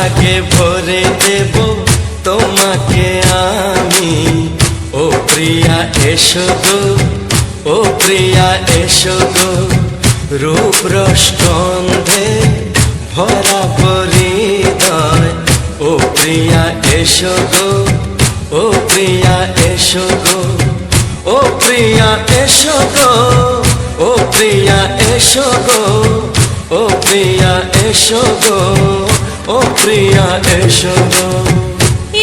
সোহাগে ভরে দেব তোমাকে আমি। ও প্রিয়া এসো গো, ও প্রিয়া এসো গো, রূপ রস গন্ধে ভরা হৃদয়। ও প্রিয়া এসো গো, ও প্রিয়া এসো গো, ও প্রিয়া এসো গো, ও প্রিয়া এসো গো, ও প্রিয়া এসো গো, ও প্রিয়া এসো গো।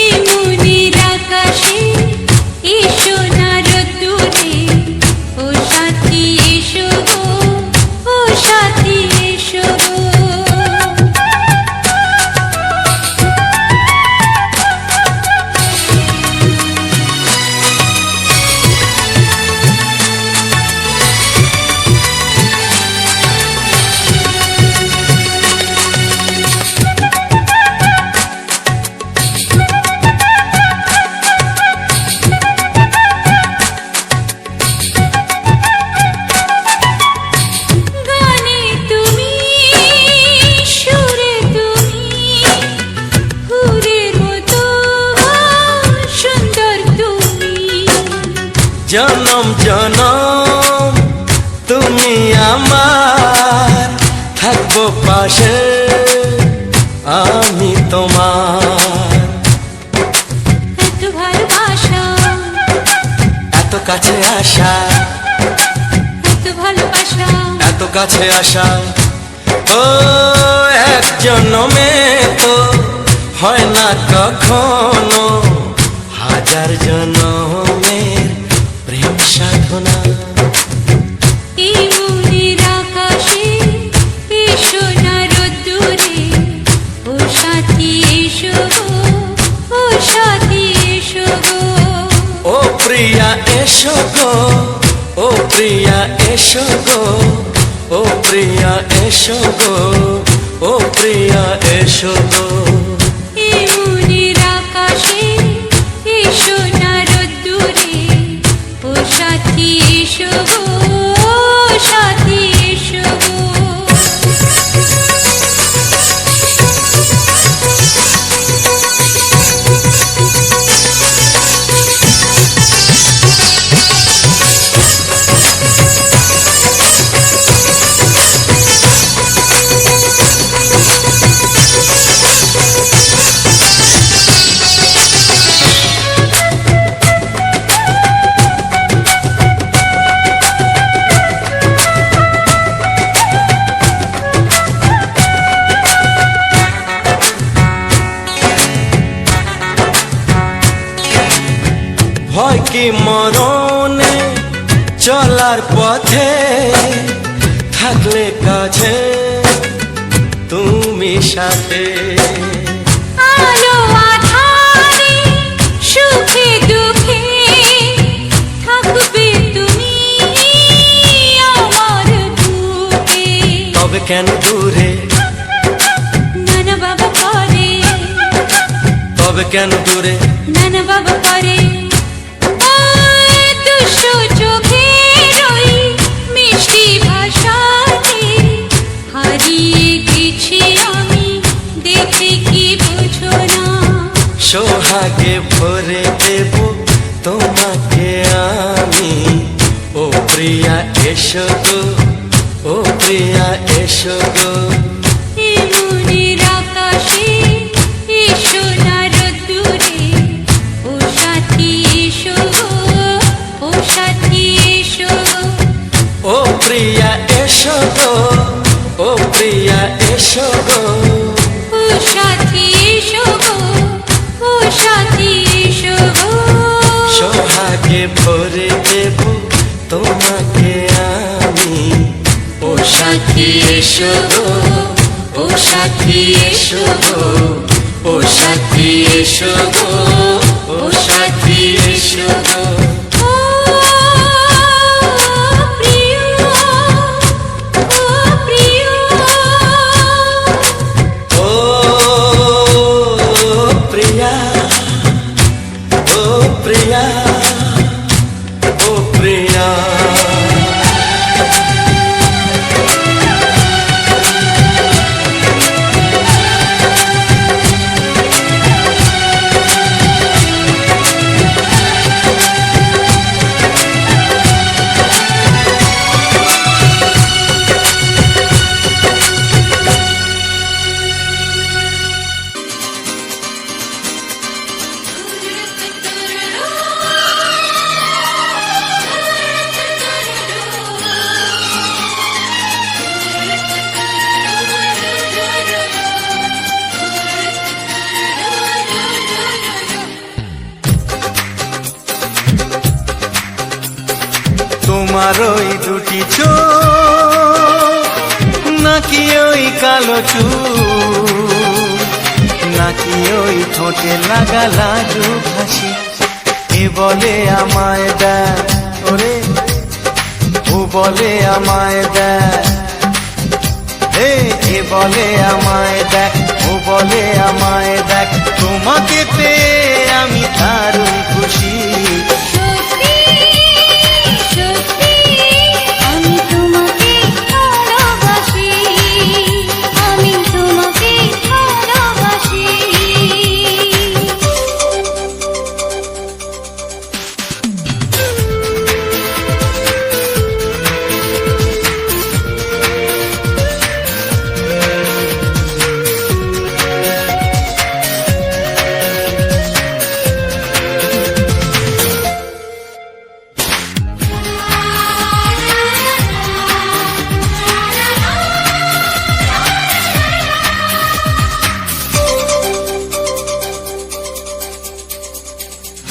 এই মনের আকাশে এসো না রোদ্দুরে, ও সাথী এসো গো, ও সাথী এসো গো। জনম জনম তুমি আমার, থাকবো পাশে আমি তোমার। এত ভালোবাসা, এত কাছে আসা, এত ভালোবাসা, এত কাছে আসা, ও এক জন্মে তো হয় না কখনো, হাজার জন্মের প্রেম সাধনা। এই মনের আকাশে এসো না রোদ্দুরে, ও সাথী এসো গো, ও সাথী এসো গো। ও প্রিয়া এসো গো, ও প্রিয়া এসো গো, ও প্রিয়া এসো গো, ও প্রিয়া এসো গো। এই মনের আকাশে এসো না রোদ্দুরে, ও সাথী এসো গো, ও সাথী এসো গো। ভয় কি মরণে চলার পথে, থাকলে কাছে তুমি সাথে। আলো আঁধারে সুখে দুঃখে থাকবে তুমি আমার বুকে। তবে কেন দূরে, নানা বাবা করে, তবে কেন দূরে, নানা বাবা করে। দুষ্ট চোখের ওই মিষ্টি ভাষাতে হারিয়ে গেছি আমি, দেখে কি বুঝো না। সোহাগে ভরে দেব তোমাকে আমি। ও প্রিয়া এসো গো, ও প্রিয়া এসো গো। এই মনের আকাশে এসো না রোদ্দুরে, ও সাথী এসো গো, ও সাথী এসো গো। ও প্রিয়া এসো গো, ও প্রিয়া এসো গো, ও সাথী এসো গো, ও সাথী এসো গো। সোহাগে ভরে দেব তোমাকে আমি। ও সাথী এসো গো, ও সাথী এসো গো, ও সাথী এসো গো, ও সাথী এসো গো। ও প্রিয়, ও প্রিয়, ও প্রিয়া, ও প্রিয়া, ও প্রিয়া। তোমার ওই দুটি চোখ নাকি ওই কালো চুল, নাকি ওই ঠোঁটে লাগা লাজুক হাসি, এ বলে আমায় দেয় ওরে, ও বলে আমায় দেয়, এ বলে আমায় দেখ, ও বলে আমায় দেখ, তোমাকে পেয়ে আমি দারুণ খুশি। সত্যি সত্যি আমি তোমাকে ভালোবাসি, আমি তোমাকে ভালোবাসি।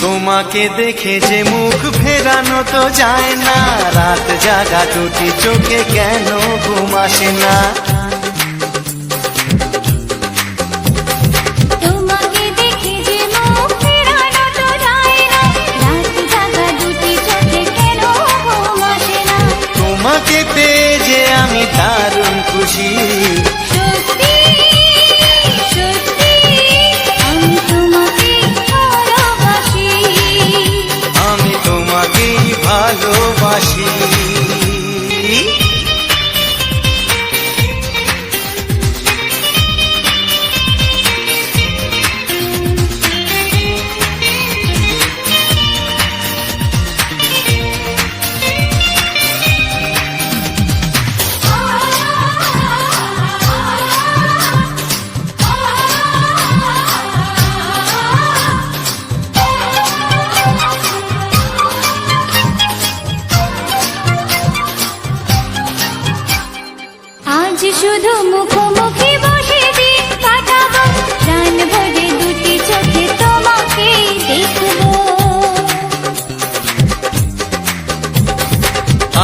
তোমাকে দেখে যে মুখ ফেরানো তো যায় না, রাত জাগা দুটি চোখে কেন ঘুম আসে না। তোমাকে দেখে যে মুখ ফেরানো তো যায় না, রাত জাগা দুটি চোখে কেন ঘুম আসে না। তোমাকে পেয়ে যে আমি দারুণ খুশি। সত্যি সত্যি আমি তোমাকে ভালোবাসি, আমি তোমাকেই ভালোবাসি। আজ শুধু মুখোমুখি বসে দিন কাটাবো, প্রাণ ভরে দুটি চোখে তোমাকে দেখবো।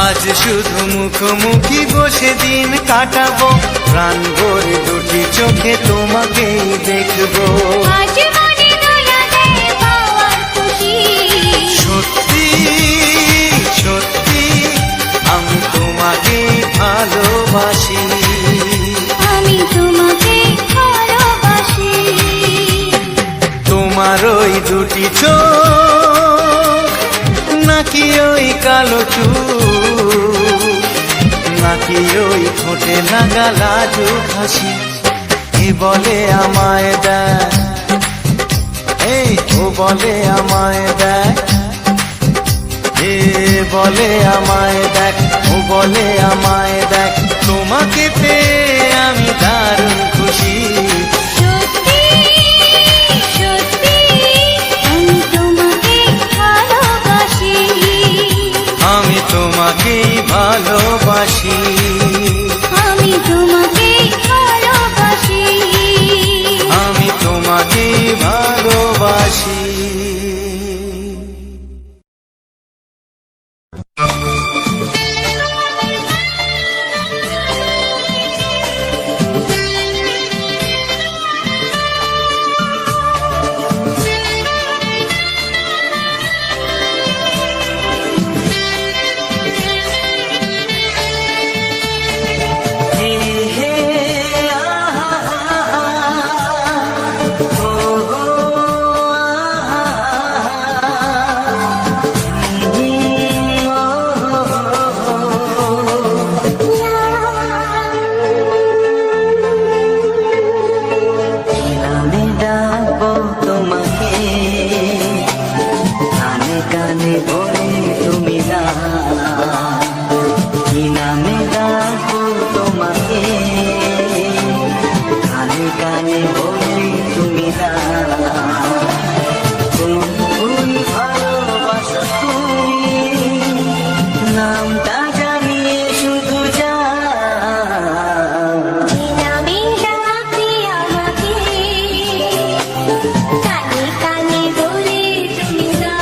আজ শুধু মুখোমুখি বসে দিন কাটাবো, প্রাণ ভরে দুটি চোখে তোমাকেই দেখবো। আজ মনে দোলা দেয় পাওয়ার খুশি। সত্যি সত্যি আমি তোমাকেই ভালোবাসি। আমি তোমাকে ভালোবাসি। তোমার ওই দুটি চোখ নাকি ওই কালো চুল, নাকি ওই ঠোঁটে লাগা লাজুক হাসি, এ বলে আমায় দেয়, ও বলে আমায় দেয়, এ বলে আমায় দেখ, ও বলে আমায় দেখ, তোমাকে পেয়ে আমি দারুণ খুশি। সত্যি সত্যি আমি তোমাকে ভালোবাসি, আমি তোমাকেই ভালোবাসি। আমি তোমাকে ভালোবাসি, আমি তোমাকেই ভালোবাসি। আমি ডাকবো তোমাকে, কানে কানে বলে তুমি না, কি নামে ডাকবো তোমাকে, কানে কানে বলে তুমি না। কোন ভালোবাসো তুমি, নামটা জানিয়ে শুধু যা। নামে ডাকতে আমাকে, কানে কানে বলে তুমি না।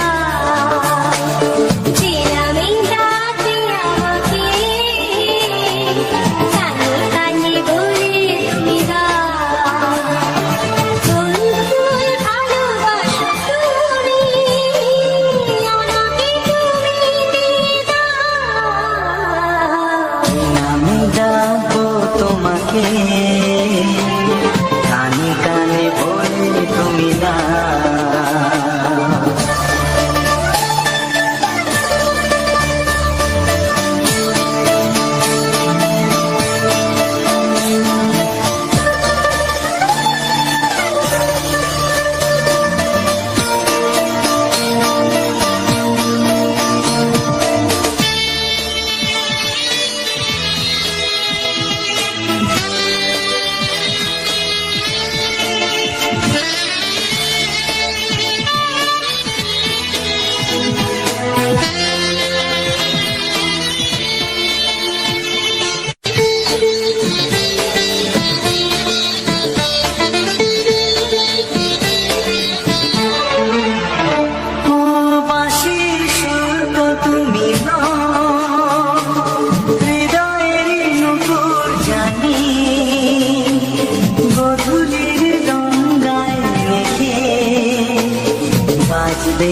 যে নামে ডাকতে তোমাকে কানে কানে বলে তুমি দাও।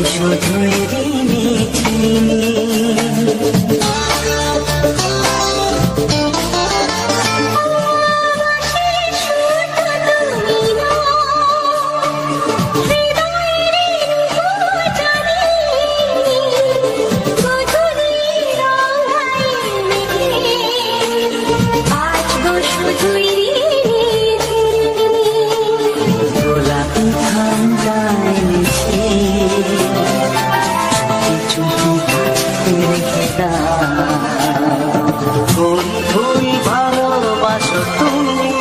শুধুই রিমিঝিমি গোলাপি ঠান্ডায় মিশে ফুল ফুল ভালোবাসো তুমি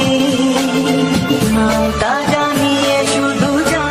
নামটা জানিয়ে শুধু যা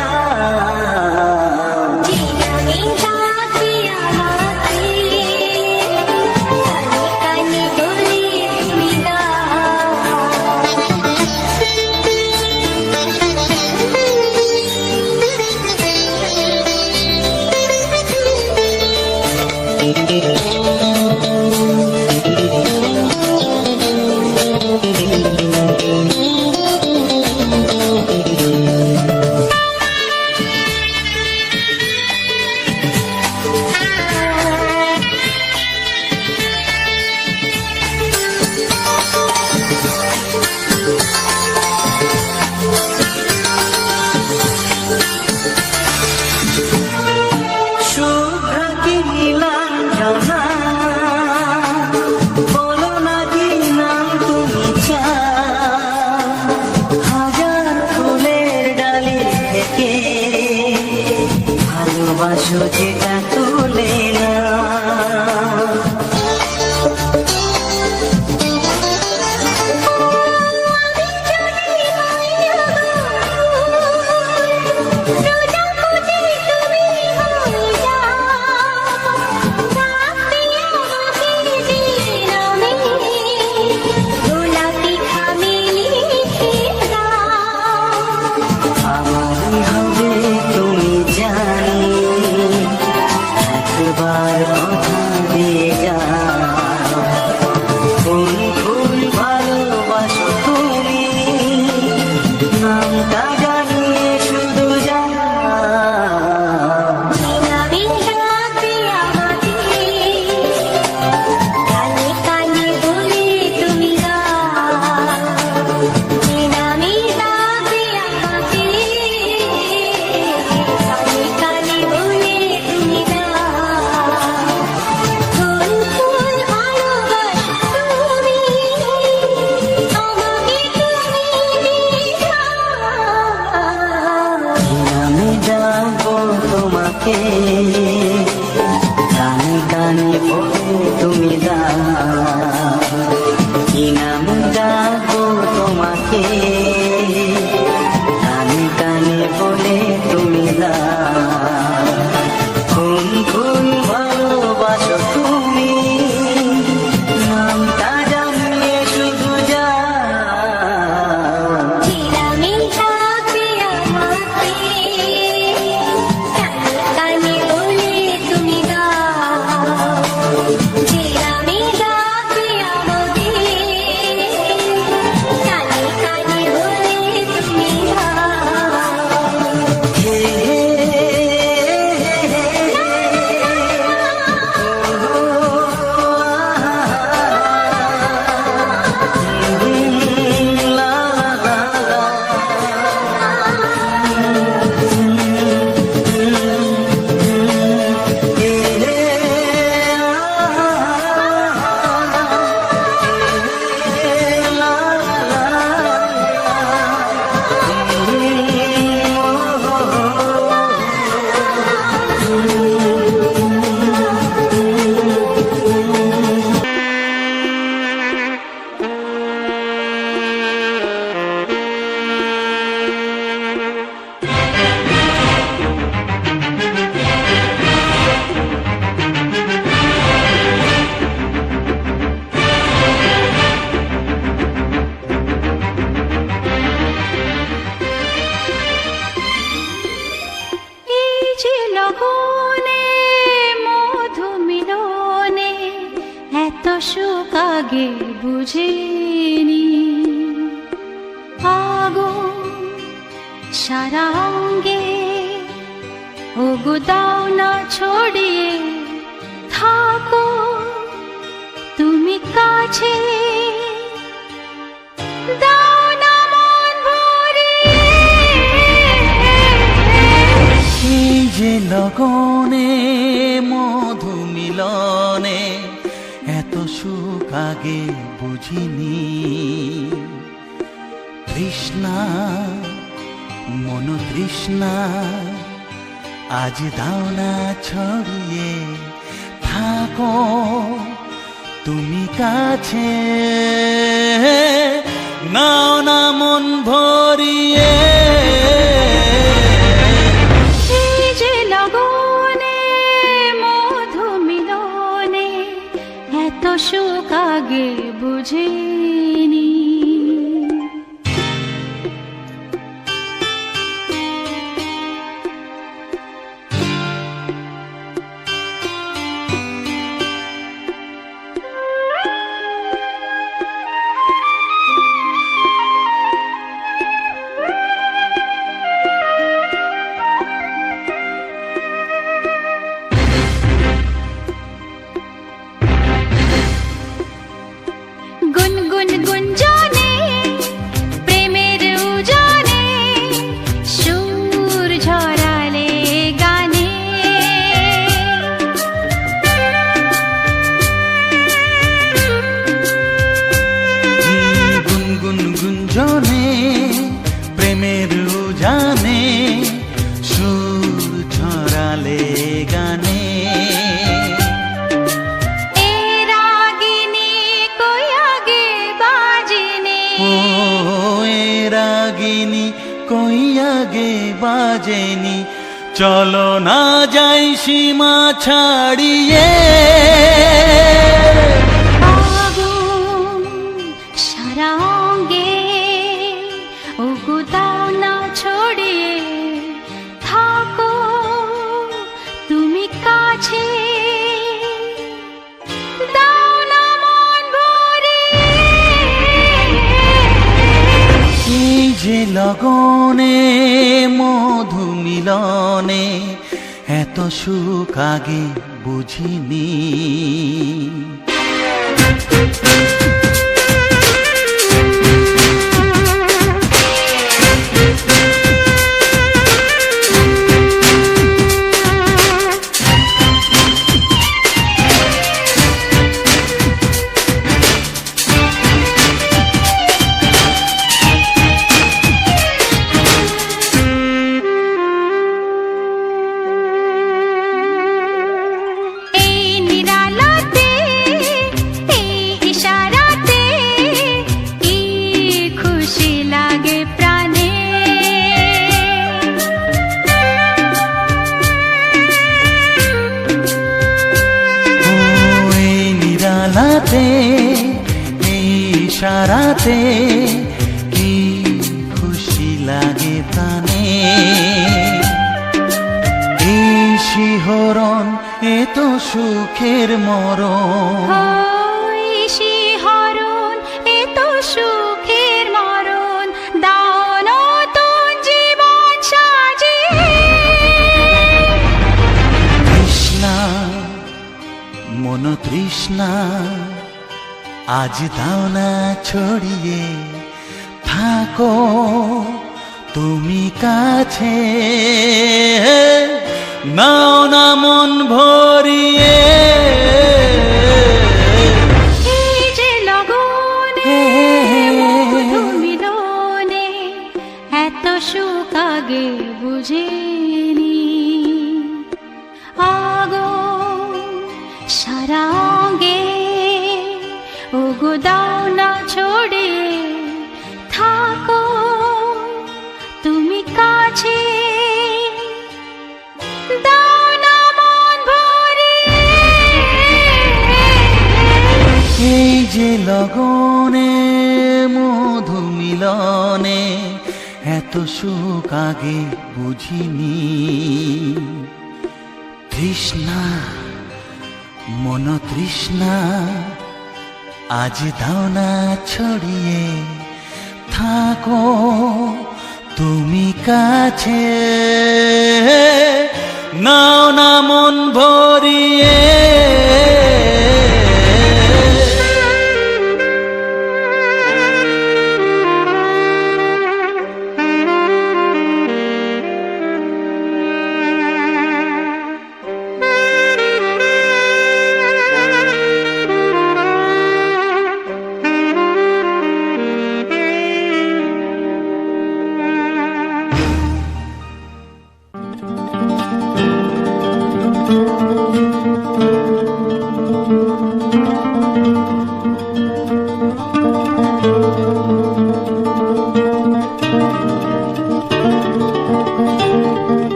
ভালোবাসো যেটা তুলে না আমারই হবে তুমি জানি একবার কথা দিয়ে যা ফুল ফুল ভালোবাসো তুমি নামটা জানিয়ে শুধু যা তোমাকে কানে কানে বলে তুমি দাও কি নাম ডাকবো তোমাকে কানে কানে বলে তুমি দাও ফুল ফুল ভালোবাসো তুমি নামটা জানিয়ে শুধু যা কানে আগে বুঝিনি। আগুন সারা অঙ্গে, ওগো দাও না ছড়িয়ে, থাকো তুমি কাছে, দাও না মন ভরিয়ে। এই যে লগনে মধু মিলনে এত সুখ আগে বুঝিনি। তৃষ্ণা মন তৃষ্ণা আজ দাও না ছড়িয়ে, থাকো তুমি কাছে, নাও না মন ভরিয়ে। এই যে লগনে মধু মিলনে এত সুখ আগে বুঝিনি। গুনগুন গুঞ্জনে প্রেমের উজানে সুর ঝরালে গানে। গুনগুন গুঞ্জনে প্রেমের উজানে সুর ছড়ালে গানে। এ রাগিনী কই আগে বাজেনি, ও এ রাগিনী কই আগে বাজেনি, চলো না যাই সীমা ছাড়িয়ে। আগুন সারা অঙ্গে, ওগো দাও না ছড়িয়ে, থাকো তুমি কাছে, দাও না মন ভরিয়ে। এই যে লগনে মধু মিলনে এত সুখ আগে বুঝিনি। এই নিরালাতে, এই ইশারাতে কি খুশি লাগে প্রাণে। ও এই নিরালাতে এই ইশারাতে কি খুশি লাগে প্রাণে। এই শিহরণ এ তো সুখের মরণ, ওই শিহরণ এ তো সুখের মরণ, দাও নতুন জীবন সাজিয়ে। তৃষ্ণা মন তৃষ্ণা আজ দাও না ছড়িয়ে, থাকো তুমি কাছে, নাও না মন ভরিয়ে। এই যে লগনে মধু মিলনে এত সুখ আগে বুঝিনি। আগুন সারা অঙ্গে, ওগো দাও না ছড়িয়ে, থাকো তুমি কাছে, দাও না মন ভরিয়ে। এই যে লগনে মধু মিলনে এত সুখ আগে বুঝিনি। তৃষ্ণা মন তৃষ্ণা আজ দাও না ছড়িয়ে থাকো তুমি কাছে, নাও না মন ভরিয়ে।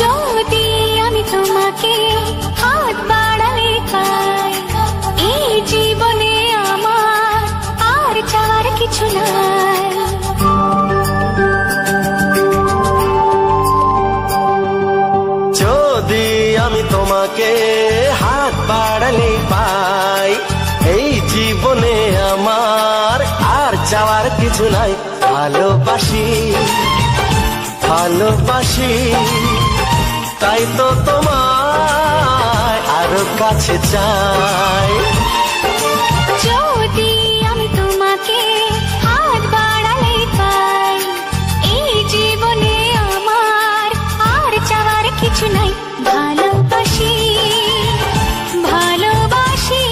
যদি আমি তোমাকে হাত বাড়ালে পাই, এই জীবনে আমার আর চাওয়ার কিছু নাই। যদি আমি তোমাকে হাত বাড়ালে পাই, এই জীবনে আমার আর চাওয়ার কিছু নাই। ভালোবাসি ভালোবাসি তাই তো তোমায় আরো কাছে চাই। যদি আমি তোমাকে হাত বাড়ালে পাই, এই জীবনে আমার আর চাওয়ার কিছু নাই। ভালোবাসি ভালোবাসি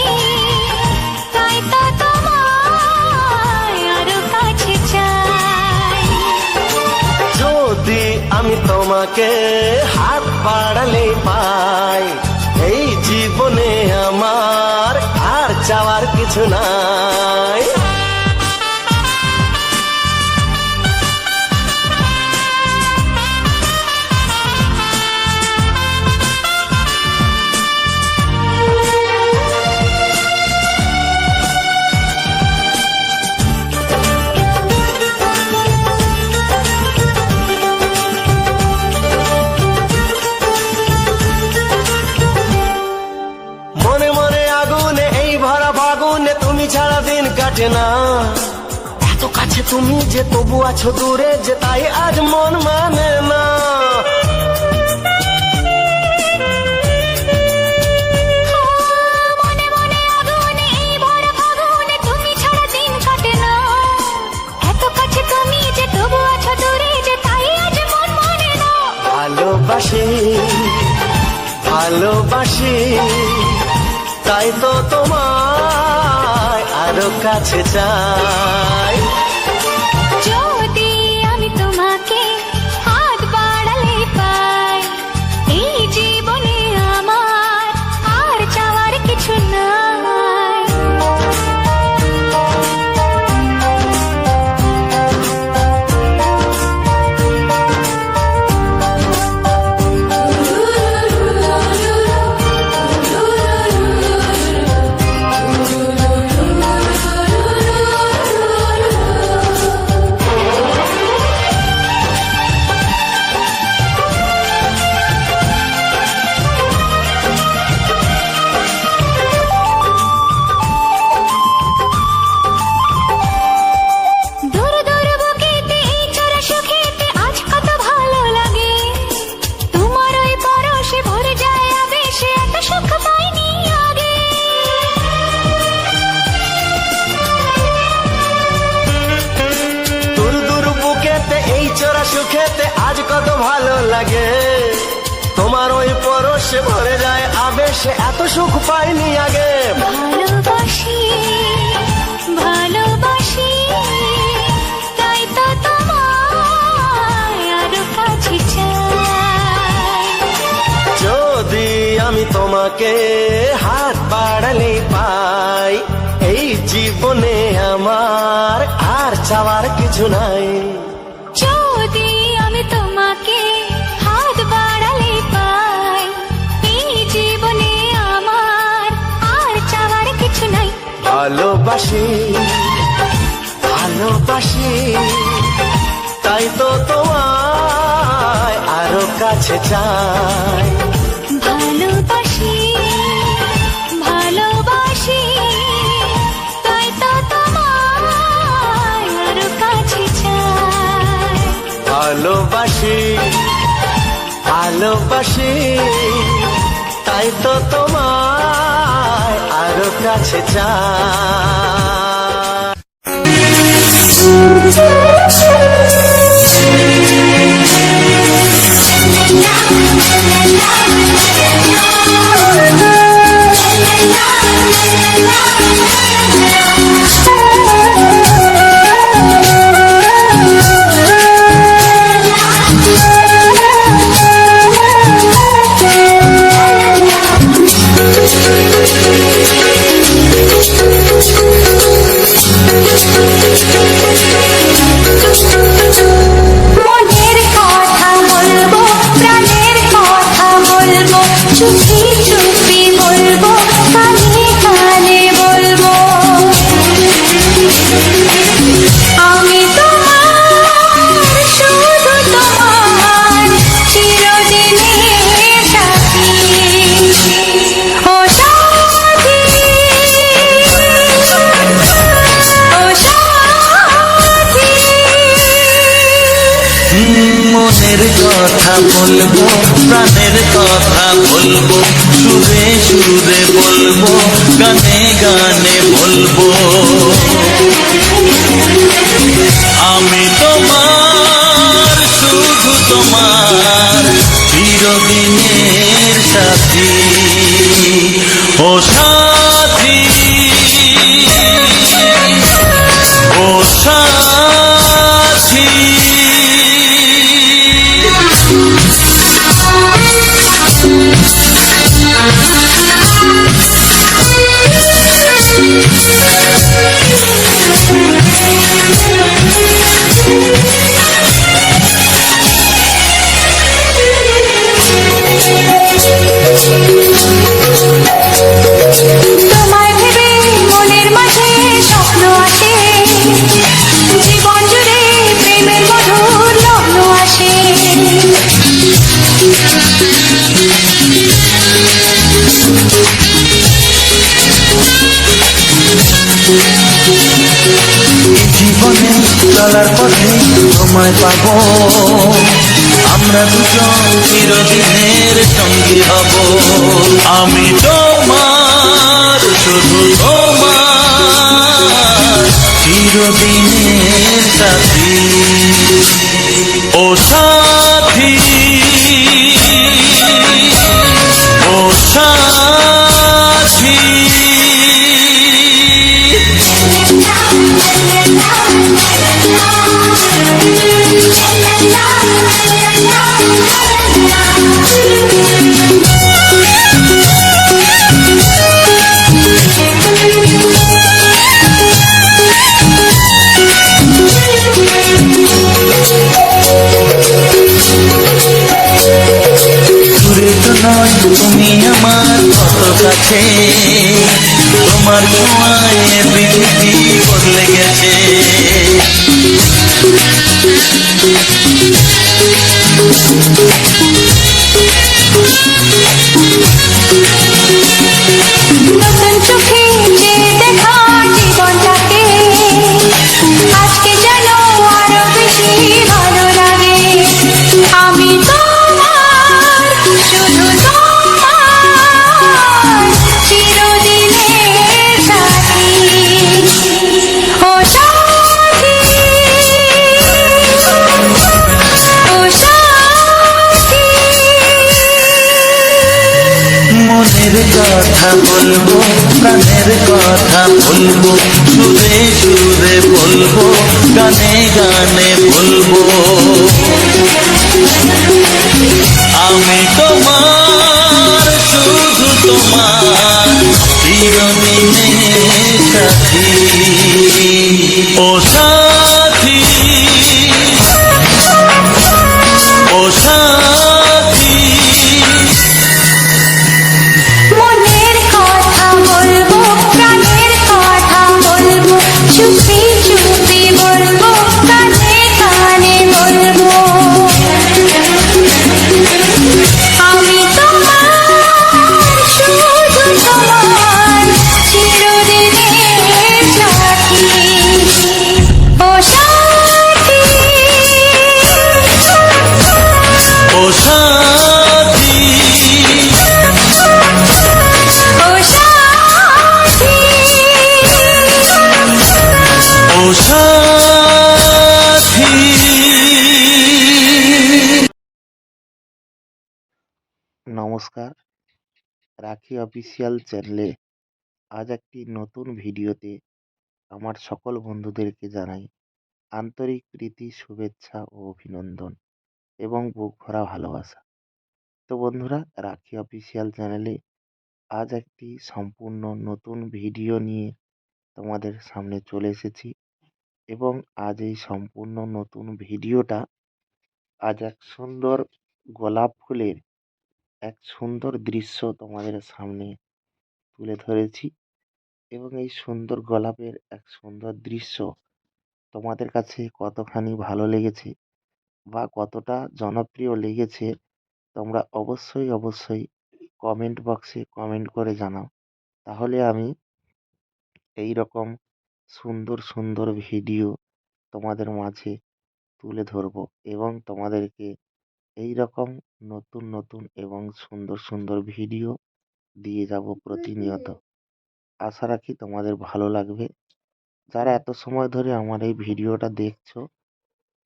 তাই তো তোমায় আরো কাছে চাই। যদি আমি তোমাকে হাত বাড়ালে পাই, এই জীবনে আমার আর চাওয়ার কিছু নাই। মনে মনে আগুনে এই ভরা ফাগুনে তুমি ছাড়া দিন কাটে না। এত কাছে তুমি যে তবু আছো দূরে, যে তাই আজ মন মানে না। মনে মনে আগুনে এই ভরা ফাগুনে তুমি ছাড়া দিন কাটে না। এত কাছে তুমি যে তবু আছো দূরে, যে তাই আজ মন মানে না। ভালোবাসি ভালোবাসি তাই তো তোমায় আরো কাছে চাই। যদি আমি তোমাকে হাত বাড়ালে পাই, এই জীবনে আমার আর চাওয়ার কিছু নাই। দূর দূর বুকেতে এই চোরা সুখেতে আজ কত ভালো লাগে। তোমার ওই পরশে ভরে যায় আবেশে, এত সুখ পাইনি আগে। দূর দূর বুকেতে এই চোরা সুখেতে আজ কত ভালো লাগে। তোমার ওই পরশে ভরে যায় আবেশে, এত সুখ পাইনি আগে। ভালোবাসি ভালোবাসি তাই তো তোমায় আরো কাছে চাই। যদি আমি তোমাকে হাত বাড়ালে পাই, এই জীবনে আমার আর চাওয়ার কিছু নাই। যদি আমি তোমাকে হাত বাড়ালে পাই, এই জীবনে আমার আর চাওয়ার ভালোবাসে ভালোবাসে, তাই তো তোমায় আরো কাছে চাই। ভালোবাসি ভালোবাসি, তাই তো তোমায় আরো কাছে চাই। ভালোবাসি ভালোবাসি, তাই তো তোমায় আরো কাছে চাই। মনের কথা বলবো, প্রাণের কথা বলবো, চুপি চুপি বলবো, কানে কানে বলবো। আমি তোমার, শুধু তোমার, চিরদিনের সাথী। ও সাথী, ও সাথী। মনের কথা বলবো, প্রাণের কথা বলবো, সুরে সুরে বলবো, গানে গানে বলবো। আমি তোমার, শুধু তোমার, চিরদিনের সাথী। ও সাথী, ও সাথী। তোমায় ভেবে মনের মাঝে স্বপ্ন আসে, জীবন জুড়ে প্রেমের মধুর লগ্ন আসে। জীবনে চলার পথে তোমায় পাবো, আমরা দুজন চিরদিনের সঙ্গী হব। আমি তোমার, শুধু তোমার, চিরদিনের সাথী। ও সাথী, ও সাথী। দূরে তো নয় তুমি আমার কত কাছে, তোমার ছোঁয়ায় পৃথিবী বদলে গেছে। নতুন চোখে যে দেখা জীবনটাকে, আজকে যেন আরো বেশি ভালো লাগে। আমি তোমার, শুধু তোমার, চিরদিনের সাথী। ও সাথী, ও সাথী। মনের কথা বলবো, প্রাণের কথা বলবো, সুরে সুরে বলবো, গানে গানে বলবো। আমি তোমার, শুধু তোমার, চিরদিনের সাথী। ও সাথী, ও সাথী। মনের কথা বলবো, প্রাণের কথা বলবো, সাথী। নমস্কার, রাখি অফিসিয়াল চ্যানেলে আজ একটি নতুন ভিডিওতে আমার সকল বন্ধুদেরকে জানাই আন্তরিক প্রীতি, শুভেচ্ছা ও অভিনন্দন এবং বুক ভরা ভালোবাসা। তো বন্ধুরা, রাখি অফিসিয়াল চ্যানেলে আজ একটি সম্পূর্ণ নতুন ভিডিও নিয়ে তোমাদের সামনে চলে এসেছি এবং আজ এই সম্পূর্ণ নতুন ভিডিওটা আজ এক সুন্দর গোলাপ ফুলের এক সুন্দর দৃশ্য তোমাদের সামনে তুলে ধরেছি এবং এই সুন্দর গোলাপের এক সুন্দর দৃশ্য তোমাদের কাছে কতখানি ভালো লেগেছে বা কতটা জনপ্রিয় লেগেছে তোমরা অবশ্যই কমেন্ট বক্সে কমেন্ট করে জানাও। তাহলে আমি এই রকম সুন্দর ভিডিও তোমাদের মাঝে তুলে ধরবো এবং তোমাদেরকে এই রকম নতুন এবং সুন্দর ভিডিও দিয়ে যাব প্রতিনিয়ত। আশা রাখি তোমাদের ভালো লাগবে। যারা এত সময় ধরে আমার এই ভিডিওটা দেখছো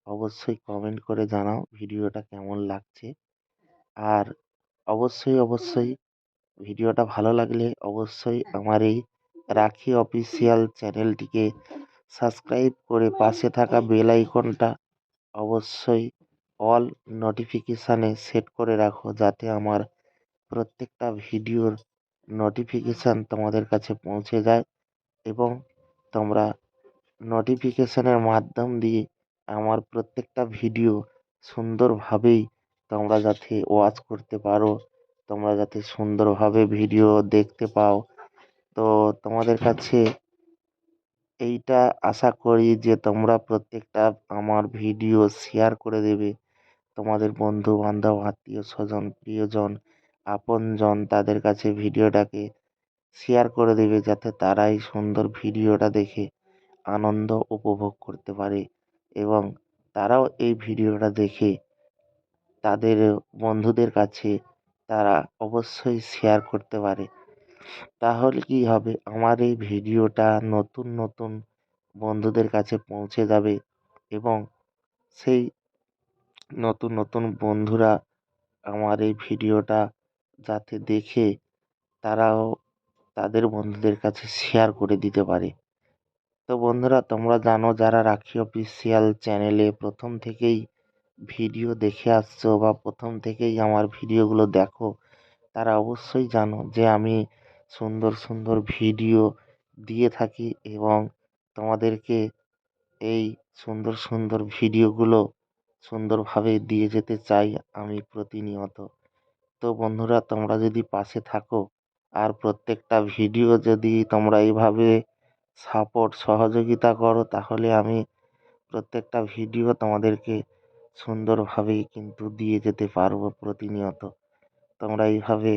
অবশ্যই কমেন্ট করে জানাও ভিডিওটা কেমন লাগছে। আর অবশ্যই ভিডিওটা ভালো লাগলে অবশ্যই আমার এই রাখি অফিসিয়াল চ্যানেলটিকে সাবস্ক্রাইব করে পাশে থাকা বেল আইকনটা অবশ্যই অল নোটিফিকেশানে সেট করে রাখো, যাতে আমার প্রত্যেকটা ভিডিওর নোটিফিকেশান তোমাদের কাছে পৌঁছে যায় এবং তোমরা নোটিফিকেশনের মাধ্যম দিয়ে আমার প্রত্যেকটা ভিডিও সুন্দরভাবেই তোমরা যাতে ওয়াচ করতে পারো, তোমরা যাতে সুন্দরভাবে ভিডিও দেখতে পাও। তো তোমাদের কাছে এইটা আশা করি যে তোমরা প্রত্যেকটা আমার ভিডিও শেয়ার করে দেবে তোমাদের বন্ধু-বান্ধব, আত্মীয়-স্বজন, প্রিয়জন, আপনজন তাদের কাছে ভিডিওটাকে শেয়ার করে দেবে, যাতে তারা এই সুন্দর ভিডিওটা দেখে আনন্দ উপভোগ করতে পারে এবং তারাও এই ভিডিওটা দেখে তাদের বন্ধুদের কাছে তারা অবশ্যই শেয়ার করতে পারে। তাহলে কি হবে, আমার এই ভিডিওটা নতুন বন্ধুদের কাছে পৌঁছে যাবে এবং সেই নতুন বন্ধুরা আমার এই ভিডিওটা যাতে দেখে তারাও তাদের বন্ধুদের কাছে শেয়ার করে দিতে পারে। তো বন্ধুরা, তোমরা জানো যারা রাখি অফিসিয়াল চ্যানেলে প্রথম থেকেই ভিডিও দেখে আসছো বা প্রথম থেকেই আমার ভিডিওগুলো দেখো, তারা অবশ্যই জানো যে আমি সুন্দর ভিডিও দিয়ে থাকি এবং তোমাদেরকে এই সুন্দর ভিডিওগুলো সুন্দরভাবে দিয়ে যেতে চাই আমি প্রতিনিয়ত। তো বন্ধুরা, তোমরা যদি পাশে থাকো আর প্রত্যেকটা ভিডিও যদি তোমরা এইভাবে সাপোর্ট সহযোগিতা করো, তাহলে আমি প্রত্যেকটা ভিডিও তোমাদেরকে সুন্দরভাবেই কিন্তু দিয়ে যেতে পারবো প্রতিনিয়ত। তোমরা এইভাবে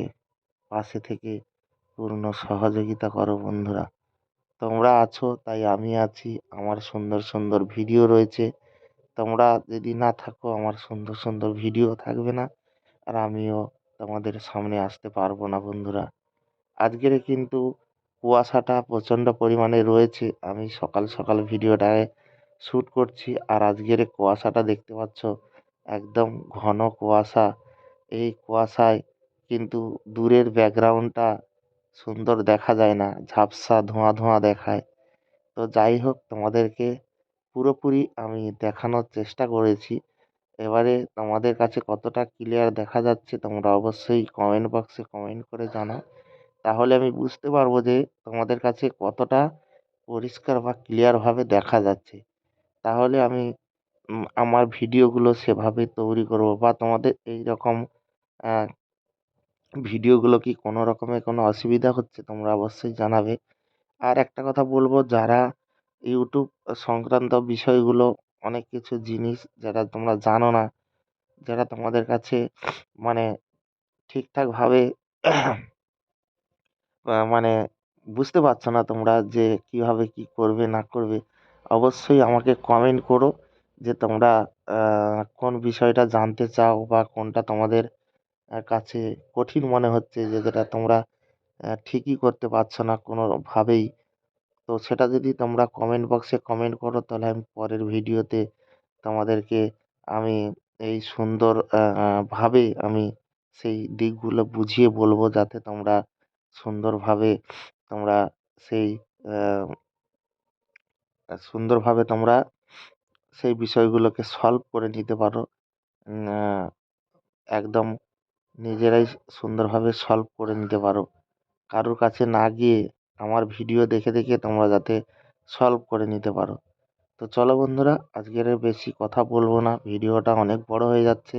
পাশে থেকে পূর্ণ সহযোগিতা করো বন্ধুরা। তোমরা আছো তাই আমি আছি, আমার সুন্দর ভিডিও রয়েছে। তোমরা যদি না থাকো আমার সুন্দর ভিডিও থাকবে না আর আমিও তোমাদের সামনে আসতে পারবো না বন্ধুরা। আজকের কিন্তু কুয়াশাটা প্রচণ্ড পরিমাণে রয়েছে। আমি সকাল ভিডিওটায় শ্যুট করছি আর আজকের কুয়াশাটা দেখতে পাচ্ছ, একদম ঘন কুয়াশা। এই কুয়াশায় কিন্তু দূরের ব্যাকগ্রাউন্ডটা সুন্দর দেখা যায় না, ঝাপসা ধোঁয়া দেখায়। তো যাই হোক, তোমাদেরকে পুরোপুরি আমি দেখানোর চেষ্টা করেছি। এবারে তোমাদের কাছে কতটা ক্লিয়ার দেখা যাচ্ছে তোমরা অবশ্যই কমেন্ট বক্সে কমেন্ট করে জানাও। তাহলে আমি বুঝতে পারবো যে তোমাদের কাছে কতটা পরিষ্কার বা ক্লিয়ারভাবে দেখা যাচ্ছে। তাহলে আমি আমার ভিডিওগুলো সেভাবে তৈরি করব বা তোমাদের এই রকম আ ভিডিওগুলো কি কোনো রকমের কোনো অসুবিধা হচ্ছে তোমরা অবশ্যই জানাবে। আর একটা কথা বলবো, যারা ইউটিউব সংক্রান্ত বিষয়গুলো অনেক কিছু জিনিস যেটা তোমরা জানো না, যেটা তোমাদের কাছে মানে ঠিকঠাকভাবে মানে বুঝতে পারছো না তোমরা যে কিভাবে কি করবে না করবে, অবশ্যই আমাকে কমেন্ট করো যে তোমরা কোন বিষয়টা জানতে চাও বা কোনটা তোমাদের কাছে কঠিন মনে হচ্ছে, যে যেটা তোমরা ঠিকই করতে পারছো না কোনোভাবেই। তো সেটা যদি তোমরা কমেন্ট বক্সে কমেন্ট করো তাহলে আমি পরের ভিডিওতে তোমাদেরকে আমি এই সুন্দর ভাবে আমি সেই দিকগুলো বুঝিয়ে বলবো, যাতে তোমরা সুন্দরভাবে তোমরা সেই সুন্দরভাবে তোমরা সেই বিষয়গুলোকে সলভ করে নিতে পারো। উম, আহ, একদম নিজেরাই সুন্দরভাবে সলভ করে নিতে পারো, কারোর কাছে না গিয়ে আমার ভিডিও দেখে দেখে তোমরা যাতে সলভ করে নিতে পারো। তো চলো বন্ধুরা, আজকের আর বেশি কথা বলবো না, ভিডিওটা অনেক বড় হয়ে যাচ্ছে।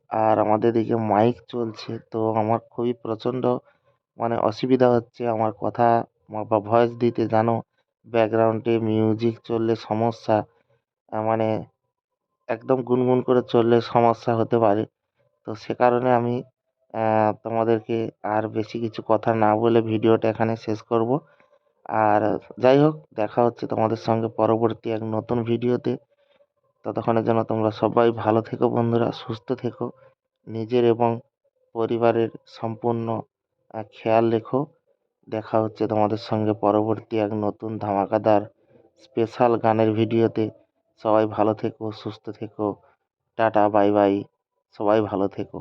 আর আমাদের দিকে মাইক চলছে, তো আমার খুবই প্রচণ্ড মানে অসুবিধা হচ্ছে আমার কথা বা ভয়েস দিতে, জানো ব্যাকগ্রাউন্ডে মিউজিক চললে সমস্যা, মানে একদম গুনগুন করে চললে সমস্যা হতে পারে। তো সে কারণে আমি তোমাদেরকে আর বেশি কিছু কথা না বলে ভিডিওটা এখানে শেষ করব। আর যাই হোক, দেখা হচ্ছে তোমাদের সঙ্গে পরবর্তী এক নতুন ভিডিওতে। ততক্ষণের জন্য তোমরা সবাই ভালো থেকো বন্ধুরা, সুস্থ থেকো, নিজের এবং পরিবারের সম্পূর্ণ খেয়াল রেখো। দেখা হচ্ছে তোমাদের সঙ্গে পরবর্তী এক নতুন ধামাকাদার স্পেশাল গানের ভিডিওতে। সবাই ভালো থেকো, সুস্থ থেকো, টাটা, বাই বাই, সবাই ভালো থেকো।